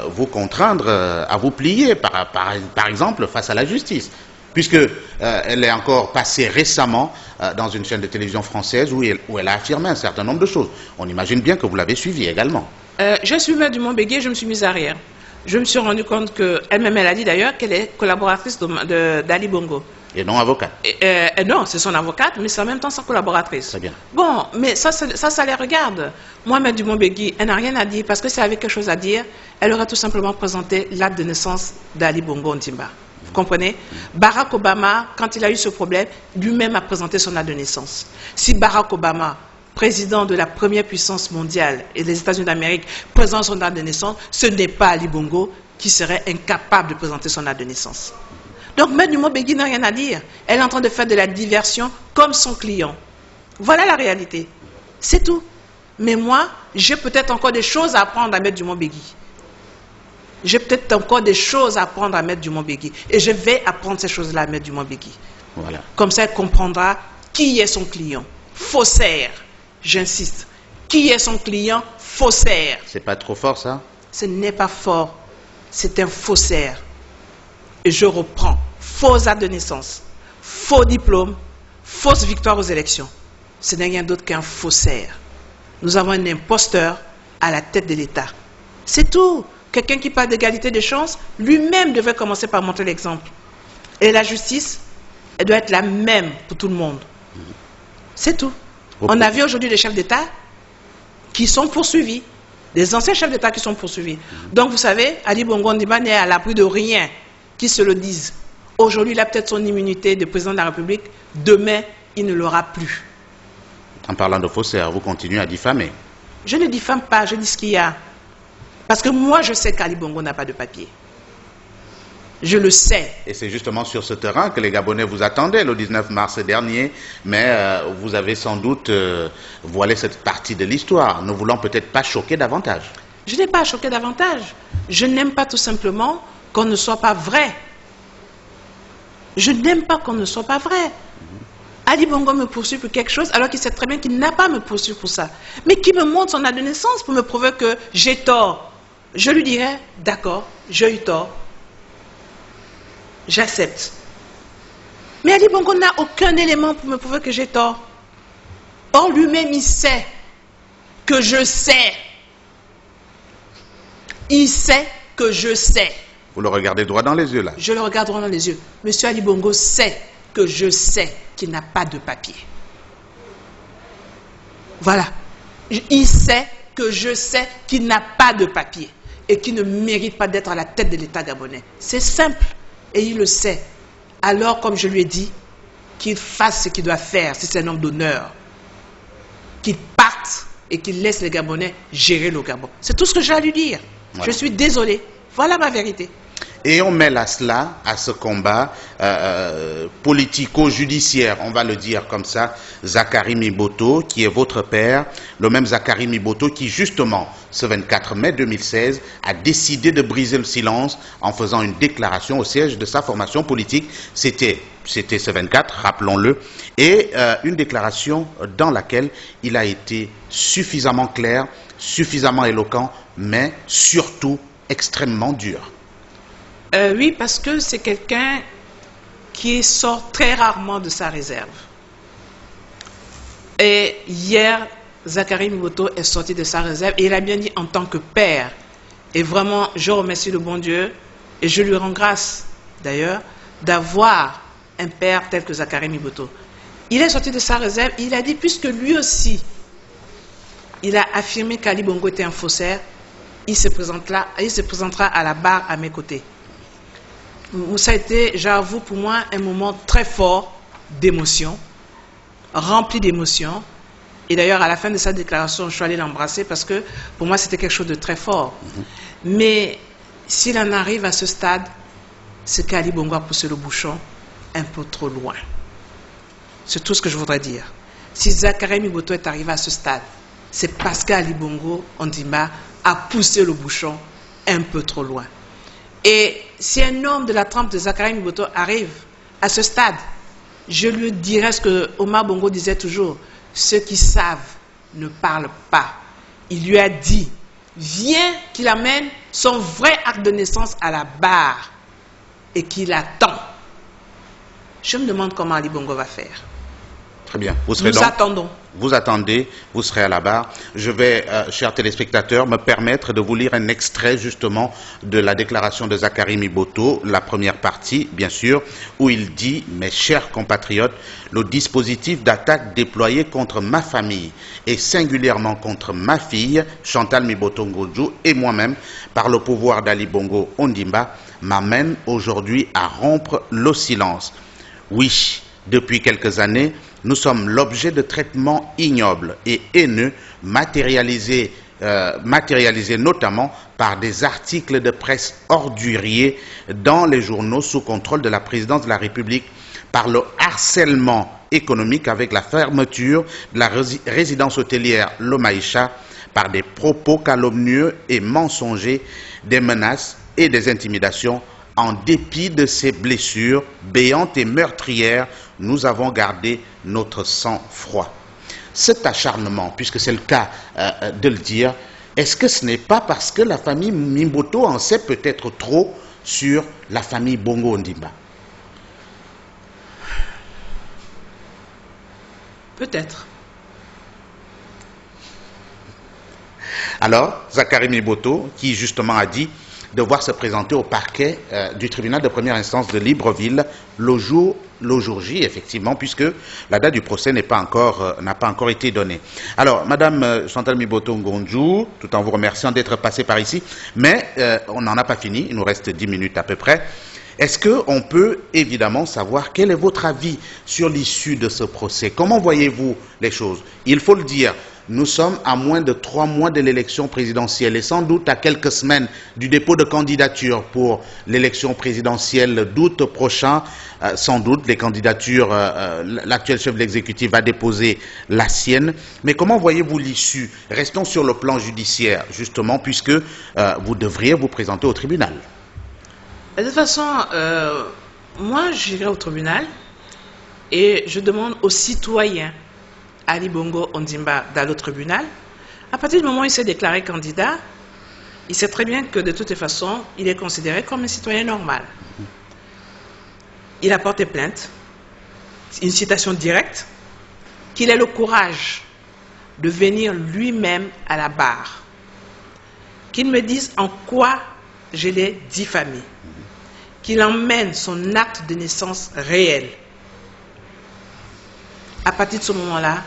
vous contraindre à vous plier, par exemple, face à la justice. Puisque elle est encore passée récemment dans une chaîne de télévision française où elle a affirmé un certain nombre de choses. On imagine bien que vous l'avez suivi également. Je suis Maître Dumont Béguier, je me suis mise à rire. Je me suis rendu compte qu'elle-même, elle a dit d'ailleurs qu'elle est collaboratrice d'Ali Bongo. Et non avocate. Non, c'est son avocate, mais c'est en même temps sa collaboratrice. Très bien. Bon, mais ça les regarde. Moi, Maître Dumont Béguier, elle n'a rien à dire, parce que si elle avait quelque chose à dire, elle aurait tout simplement présenté l'acte de naissance d'Ali Bongo Ondimba. Vous comprenez? Barack Obama, quand il a eu ce problème, lui-même a présenté son acte de naissance. Si Barack Obama, président de la première puissance mondiale et des États-Unis d'Amérique, présente son acte de naissance, ce n'est pas Ali Bongo qui serait incapable de présenter son acte de naissance. Donc, Maître Dumont Béguier n'a rien à dire. Elle est en train de faire de la diversion comme son client. Voilà la réalité. C'est tout. Mais moi, j'ai peut-être encore des choses à apprendre à Maître Dumont Béguier. J'ai peut-être encore des choses à apprendre à Maître Dumont Béguier. Et je vais apprendre ces choses-là à Maître Dumont Béguier. Voilà. Comme ça, elle comprendra qui est son client. Faussaire. J'insiste. Qui est son client? Faussaire. C'est pas trop fort, ça? Ce n'est pas fort. C'est un faussaire. Et je reprends. Faux acte de naissance, faux diplôme, fausse victoire aux élections. Ce n'est rien d'autre qu'un faussaire. Nous avons un imposteur à la tête de l'État. C'est tout. Quelqu'un qui parle d'égalité des chances, lui-même devrait commencer par montrer l'exemple. Et la justice, elle doit être la même pour tout le monde. C'est tout. On a vu aujourd'hui des chefs d'État qui sont poursuivis, des anciens chefs d'État qui sont poursuivis. Donc vous savez, Ali Bongo Ondimba n'est à l'abri de rien, qu'ils se le disent. Aujourd'hui, il a peut-être son immunité de président de la République. Demain, il ne l'aura plus. En parlant de faussaire, vous continuez à diffamer. Je ne diffame pas, je dis ce qu'il y a. Parce que moi, je sais qu'Ali Bongo n'a pas de papier. Je le sais. Et c'est justement sur ce terrain que les Gabonais vous attendaient le 19 mars dernier. Mais vous avez sans doute voilé cette partie de l'histoire, ne voulant peut-être pas choquer davantage. Je n'ai pas à choquer davantage. Je n'aime pas tout simplement qu'on ne soit pas vrai. Je n'aime pas qu'on ne soit pas vrai. Ali Bongo me poursuit pour quelque chose alors qu'il sait très bien qu'il n'a pas à me poursuivre pour ça. Mais qui me montre son acte de naissance pour me prouver que j'ai tort. Je lui dirais, d'accord, j'ai eu tort. J'accepte. Mais Ali Bongo n'a aucun élément pour me prouver que j'ai tort. Or, lui-même, il sait que je sais. Il sait que je sais. Vous le regardez droit dans les yeux, là? Je le regarde droit dans les yeux. Monsieur Ali Bongo sait que je sais qu'il n'a pas de papier. Voilà. Il sait que je sais qu'il n'a pas de papier et qu'il ne mérite pas d'être à la tête de l'État gabonais. C'est simple. Et il le sait. Alors, comme je lui ai dit, qu'il fasse ce qu'il doit faire, si c'est un homme d'honneur. Qu'il parte et qu'il laisse les Gabonais gérer le Gabon. C'est tout ce que j'ai à lui dire. Voilà. Je suis désolé. Voilà ma vérité. Et on mêle à cela, à ce combat politico-judiciaire, on va le dire comme ça, Zakari Miboto, qui est votre père, le même Zakari Miboto qui justement, ce 24 mai 2016, a décidé de briser le silence en faisant une déclaration au siège de sa formation politique. C'était ce 24, rappelons-le, et une déclaration dans laquelle il a été suffisamment clair, suffisamment éloquent, mais surtout extrêmement dur. Oui, parce que c'est quelqu'un qui sort très rarement de sa réserve. Et hier, Zakari Miboto est sorti de sa réserve et il a bien dit en tant que père. Et vraiment, je remercie le bon Dieu et je lui rends grâce, d'ailleurs, d'avoir un père tel que Zakari Miboto. Il est sorti de sa réserve et il a dit, puisque lui aussi, il a affirmé qu'Ali Bongo était un faussaire, il se présentera à la barre à mes côtés. Ça a été, j'avoue, pour moi, un moment très fort d'émotion, rempli d'émotion. Et d'ailleurs, à la fin de sa déclaration, je suis allé l'embrasser parce que pour moi, c'était quelque chose de très fort. Mais s'il en arrive à ce stade, c'est qu'Ali Bongo a poussé le bouchon un peu trop loin. C'est tout ce que je voudrais dire. Si Zakari Miboto est arrivé à ce stade, c'est parce qu'Ali Bongo Ondimba a poussé le bouchon un peu trop loin. Et si un homme de la trempe de Zakari Miboto arrive à ce stade, je lui dirais ce que Omar Bongo disait toujours, ceux qui savent ne parlent pas. il lui a dit, viens qu'il amène son vrai acte de naissance à la barre et qu'il attend. Je me demande comment Ali Bongo va faire. Très bien. Vous serez Nous attendons. Vous attendez, vous serez à la barre. Je vais, chers téléspectateurs, me permettre de vous lire un extrait justement de la déclaration de Zakari Miboto, la première partie, bien sûr, où il dit, mes chers compatriotes, le dispositif d'attaque déployé contre ma famille et singulièrement contre ma fille, Chantal Miboto Ngodjou, et moi-même, par le pouvoir d'Ali Bongo Ondimba, m'amène aujourd'hui à rompre le silence. Oui, depuis quelques années, nous sommes l'objet de traitements ignobles et haineux matérialisés notamment par des articles de presse orduriers dans les journaux sous contrôle de la présidence de la République, par le harcèlement économique avec la fermeture de la résidence hôtelière Lomaïcha, par des propos calomnieux et mensongers, des menaces et des intimidations. En dépit de ces blessures béantes et meurtrières, nous avons gardé notre sang-froid. Cet acharnement, puisque c'est le cas de le dire, est-ce que ce n'est pas parce que la famille Miboto en sait peut-être trop sur la famille Bongo Ondimba? Peut-être. Alors, Zakari Miboto, qui justement a dit devoir se présenter au parquet du tribunal de première instance de Libreville le jour J, effectivement, puisque la date du procès n'a pas encore été donnée. Alors, Madame Chantal Miboto Ngodjou, tout en vous remerciant d'être passée par ici, mais on n'en a pas fini, il nous reste 10 minutes à peu près. Est-ce qu'on peut évidemment savoir quel est votre avis sur l'issue de ce procès? Comment voyez-vous les choses? Il faut le dire, nous sommes à moins de 3 mois de l'élection présidentielle et sans doute à quelques semaines du dépôt de candidature pour l'élection présidentielle d'août prochain. Sans doute, les candidatures, l'actuel chef de l'exécutif va déposer la sienne. Mais comment voyez-vous l'issue? Restons sur le plan judiciaire, justement, puisque vous devriez vous présenter au tribunal. De toute façon, moi, j'irai au tribunal et je demande aux citoyens Ali Bongo Ondimba d'aller au tribunal. À partir du moment où il s'est déclaré candidat, il sait très bien que de toutes les façons, il est considéré comme un citoyen normal. Il a porté plainte, une citation directe, qu'il ait le courage de venir lui-même à la barre, qu'il me dise en quoi je l'ai diffamé, qu'il emmène son acte de naissance réel. À partir de ce moment-là,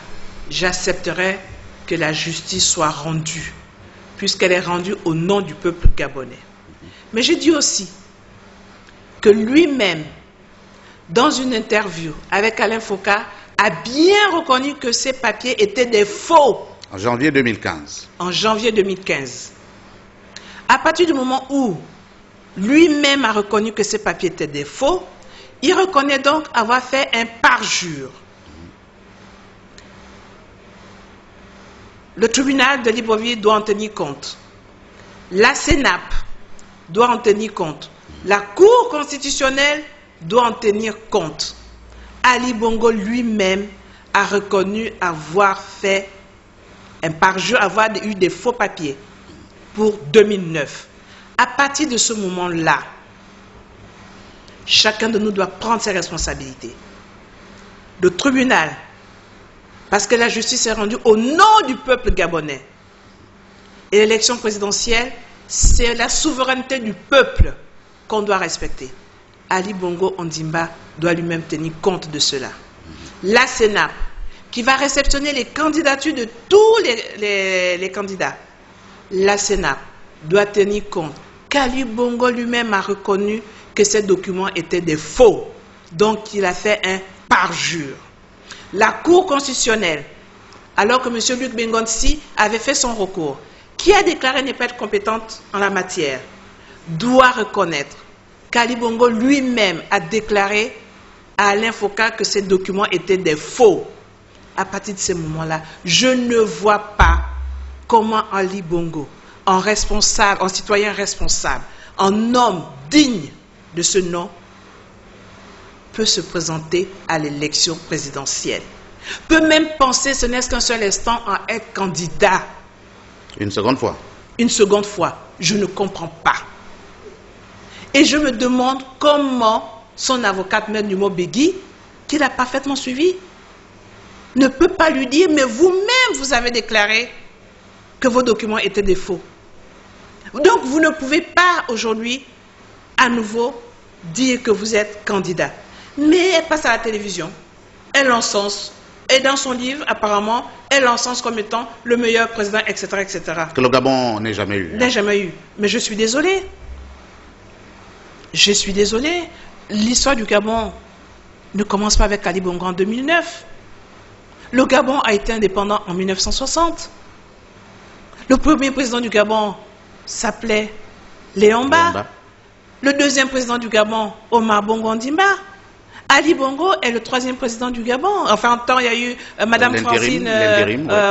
j'accepterai que la justice soit rendue, puisqu'elle est rendue au nom du peuple gabonais. Mais je dis aussi que lui-même, dans une interview avec Alain Foucault, a bien reconnu que ces papiers étaient des faux. En janvier 2015. En janvier 2015. À partir du moment où lui-même a reconnu que ces papiers étaient des faux, il reconnaît donc avoir fait un parjure. Le tribunal de Libreville doit en tenir compte. La CENAP doit en tenir compte. La Cour constitutionnelle doit en tenir compte. Ali Bongo lui-même a reconnu avoir fait un parjure, avoir eu des faux papiers pour 2009. À partir de ce moment-là, chacun de nous doit prendre ses responsabilités. Le tribunal, parce que la justice est rendue au nom du peuple gabonais. Et l'élection présidentielle, c'est la souveraineté du peuple qu'on doit respecter. Ali Bongo Ondimba doit lui-même tenir compte de cela. La CENAP, qui va réceptionner les candidatures de tous les candidats, la CENAP doit tenir compte qu'Ali Bongo lui-même a reconnu que ces documents étaient des faux. Donc, il a fait un parjure. La Cour constitutionnelle, alors que M. Luc Bengonsi avait fait son recours, qui a déclaré ne pas être compétente en la matière, doit reconnaître qu'Ali Bongo lui-même a déclaré à Alain Foucault que ces documents étaient des faux. À partir de ce moment-là, je ne vois pas comment Ali Bongo, en responsable, en citoyen responsable, en homme digne de ce nom, peut se présenter à l'élection présidentielle, peut même penser, ce n'est qu'un seul instant, à être candidat. Une seconde fois. Une seconde fois. Je ne comprends pas. Et je me demande comment son avocate, Maître Numo Begui, qui l'a parfaitement suivi, ne peut pas lui dire, mais vous-même, vous avez déclaré que vos documents étaient des faux. Donc, vous ne pouvez pas aujourd'hui, à nouveau, dire que vous êtes candidat. Mais elle passe à la télévision, elle l'encense, et dans son livre, apparemment, elle l'encense comme étant le meilleur président, etc., etc. Que le Gabon n'ait jamais eu. N'ait jamais eu. Mais je suis désolée. Je suis désolée. L'histoire du Gabon ne commence pas avec Ali Bongo en 2009. Le Gabon a été indépendant en 1960. Le premier président du Gabon s'appelait Léon Mba. Le deuxième président du Gabon, Omar Bongo Ondimba. Ali Bongo est le troisième président du Gabon. Enfin, en temps, il y a eu Madame Francine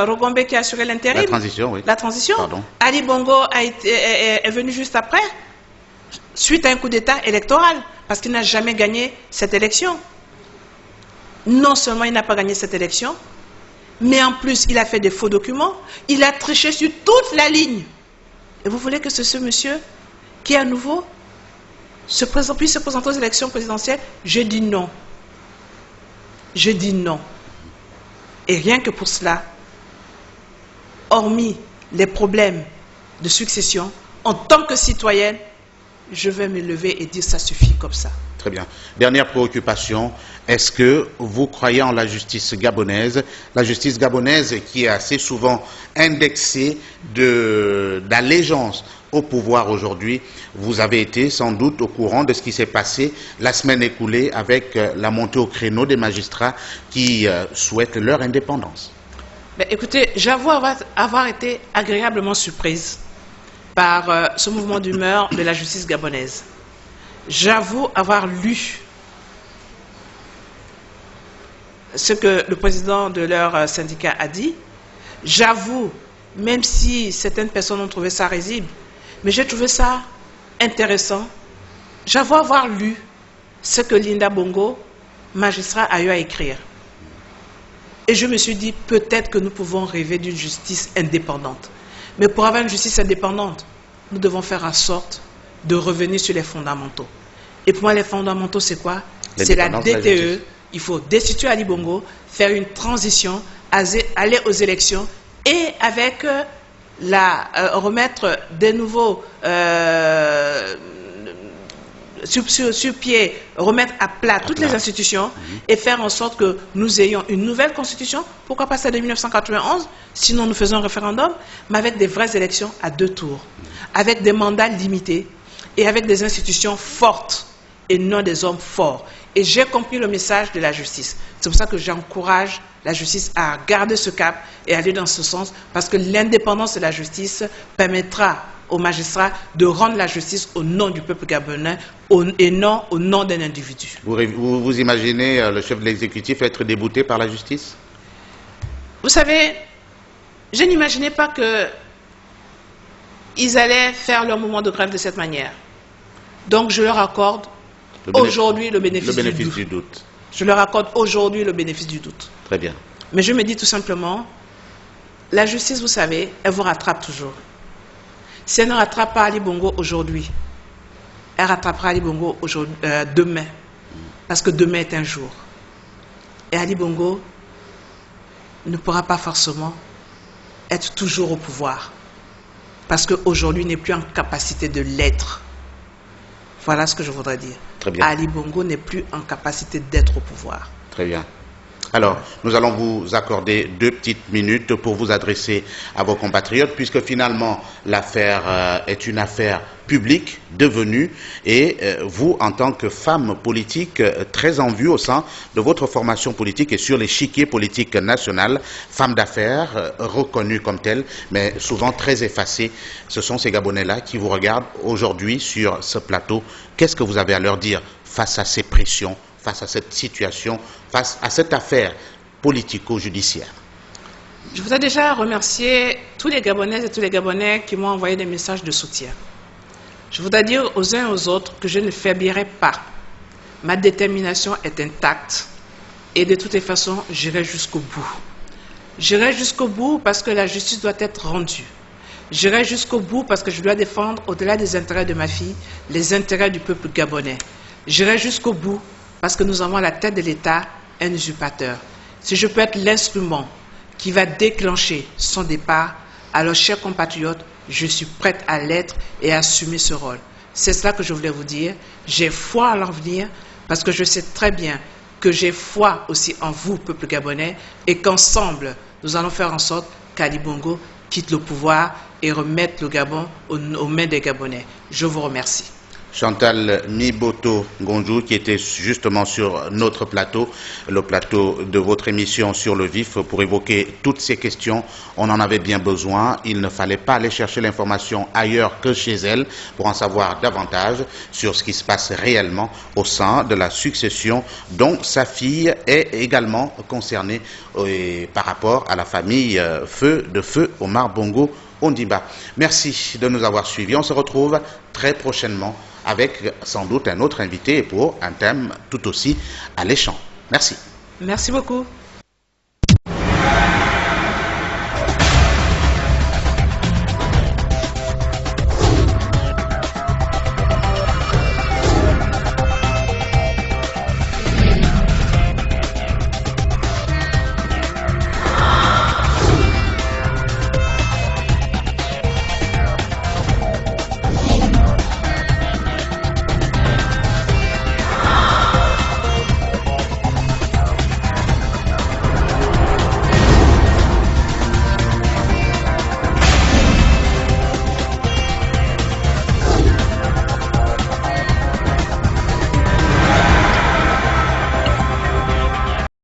Rogombe qui a assuré l'intérim. La transition, oui. La transition. Pardon. Ali Bongo est venu juste après, suite à un coup d'État électoral, parce qu'il n'a jamais gagné cette élection. Non seulement il n'a pas gagné cette élection, mais en plus, il a fait des faux documents. Il a triché sur toute la ligne. Et vous voulez que ce monsieur, qui à nouveau puisse se présenter aux élections présidentielles? Je dis non. Je dis non. Et rien que pour cela, hormis les problèmes de succession, en tant que citoyenne, je vais me lever et dire ça suffit comme ça. Très bien. Dernière préoccupation, est-ce que vous croyez en la justice gabonaise qui est assez souvent indexée d'allégeance au pouvoir aujourd'hui? Vous avez été sans doute au courant de ce qui s'est passé la semaine écoulée avec la montée au créneau des magistrats qui souhaitent leur indépendance. Mais écoutez, j'avoue avoir été agréablement surprise par ce mouvement d'humeur de la justice gabonaise. J'avoue avoir lu ce que le président de leur syndicat a dit. J'avoue, même si certaines personnes ont trouvé ça risible, mais j'ai trouvé ça intéressant. J'avoue avoir lu ce que Linda Bongo, magistrat, a eu à écrire. Et je me suis dit, peut-être que nous pouvons rêver d'une justice indépendante. Mais pour avoir une justice indépendante, nous devons faire en sorte de revenir sur les fondamentaux. Et pour moi, les fondamentaux, c'est quoi? C'est la DTE. Il faut destituer Ali Bongo, faire une transition, aller aux élections et avec remettre des nouveaux sur pied, remettre à plat toutes les institutions et faire en sorte que nous ayons une nouvelle constitution. Pourquoi pas celle de 1991? Sinon, nous faisons un référendum, mais avec des vraies élections à 2 tours, avec des mandats limités et avec des institutions fortes et non des hommes forts. Et j'ai compris le message de la justice. C'est pour ça que j'encourage la justice à garder ce cap et aller dans ce sens, parce que l'indépendance de la justice permettra aux magistrats de rendre la justice au nom du peuple gabonais et non au nom d'un individu. Vous imaginez le chef de l'exécutif être débouté par la justice? Vous savez, je n'imaginais pas qu'ils allaient faire leur mouvement de grève de cette manière. Donc je leur accorde aujourd'hui le bénéfice du doute. Je leur accorde aujourd'hui le bénéfice du doute. Très bien. Mais je me dis tout simplement, la justice, vous savez, elle vous rattrape toujours. Si elle ne rattrape pas Ali Bongo aujourd'hui, elle rattrapera Ali Bongo demain. Parce que demain est un jour. Et Ali Bongo ne pourra pas forcément être toujours au pouvoir. Parce qu'aujourd'hui, il n'est plus en capacité de l'être. Voilà ce que je voudrais dire. Très bien. Ali Bongo n'est plus en capacité d'être au pouvoir. Très bien. Alors, nous allons vous accorder 2 petites minutes pour vous adresser à vos compatriotes, puisque finalement, l'affaire est une affaire publique devenue, et vous, en tant que femme politique très en vue au sein de votre formation politique et sur l'échiquier politique national, femme d'affaires reconnue comme telle, mais souvent très effacée, ce sont ces Gabonais-là qui vous regardent aujourd'hui sur ce plateau. Qu'est-ce que vous avez à leur dire face à ces pressions, face à cette situation, face à cette affaire politico-judiciaire? Je voudrais déjà remercier tous les Gabonaises et tous les Gabonais qui m'ont envoyé des messages de soutien. Je voudrais dire aux uns et aux autres que je ne faiblirai pas. Ma détermination est intacte et de toutes les façons, j'irai jusqu'au bout. J'irai jusqu'au bout parce que la justice doit être rendue. J'irai jusqu'au bout parce que je dois défendre, au-delà des intérêts de ma fille, les intérêts du peuple gabonais. J'irai jusqu'au bout parce que nous avons à la tête de l'État un usurpateur. Si je peux être l'instrument qui va déclencher son départ, alors, chers compatriotes, je suis prête à l'être et à assumer ce rôle. C'est cela que je voulais vous dire. J'ai foi à l'avenir parce que je sais très bien que j'ai foi aussi en vous, peuple gabonais, et qu'ensemble, nous allons faire en sorte qu'Ali Bongo quitte le pouvoir et remette le Gabon aux mains des Gabonais. Je vous remercie. Chantal Miboto Ngonjou, qui était justement sur notre plateau, le plateau de votre émission Sur le Vif, pour évoquer toutes ces questions. On en avait bien besoin. Il ne fallait pas aller chercher l'information ailleurs que chez elle pour en savoir davantage sur ce qui se passe réellement au sein de la succession dont sa fille est également concernée par rapport à la famille Feu Omar Bongo Ondimba. Merci de nous avoir suivis. On se retrouve très prochainement avec sans doute un autre invité pour un thème tout aussi alléchant. Merci. Merci beaucoup.